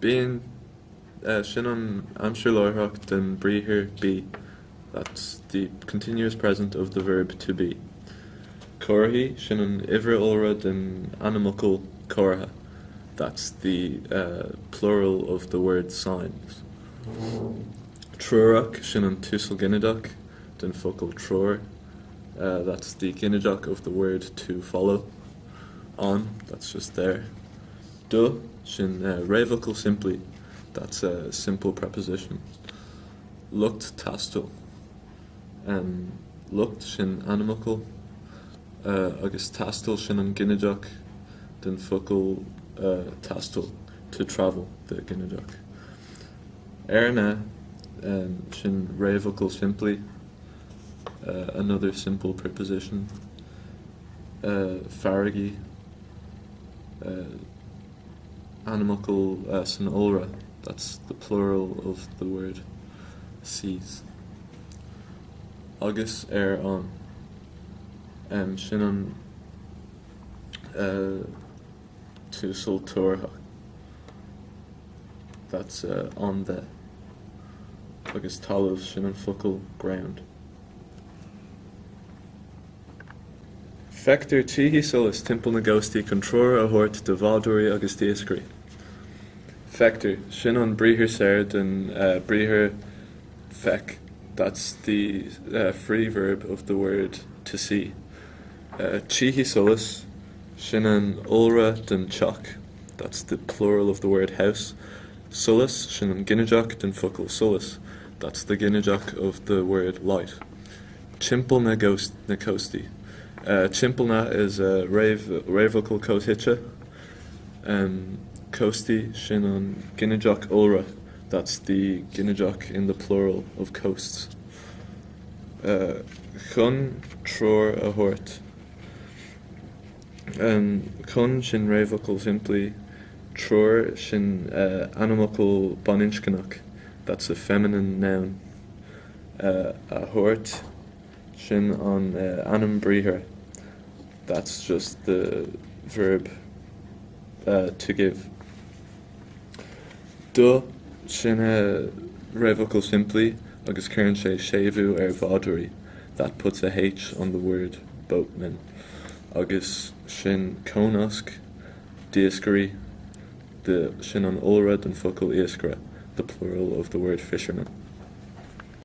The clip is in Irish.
Being sin an amsir láithreach den bríthir be. That's the continuous present of the verb to be. Corhi sin an ivre óra den animacal corha. That's the plural of the word signs. Trúrach sin an túsal ginneadach den focal trúr. That's the ginneadach of the word to follow. On, that's just there. Du sin révocal simply. That's a simple preposition. Lucht tastal. Lucht sin animacal. Agus tastal sin an ginneadach den focal tastal, to travel, the ginneadach. Erna sin révocal simply. Another simple preposition. Farigi animacal sin olra. That's the plural of the word sees. Agus on. Sin an túsal tuairteach. That's on the. Agus talamh sin an focal ground. Feictar tíochaí solas timpeall na gcóstaí chun treoir a thabhairt de bhádúirí agus díoscairí. Feictar sin an bríthir séir den bríthir feic. That's the free verb of the word to see. Tíochaí solas sin an olra den teach. That's the plural of the word house. Solas sin an ginneadach den focal solas. That's the ginneadach of the word light. Timpeall na cóstaí. Timpelna is a révocal cóithitse. Coasty sin an ginneadach olra. That's the ginneadach in the plural of coasts. Chun tror a thabhairt. Chun sin révocal simply. Tror sin animacal baninchkanach. That's a feminine noun. A thabhairt sin an anam bríthir. That's just the verb to give. Du sin révocal simply, agus cuireann sé séimhiú bhádúirí. That puts a H on the word boatman. Agus sin cónasc díoscairí, the sin an olra den focal iascra, the plural of the word fisherman.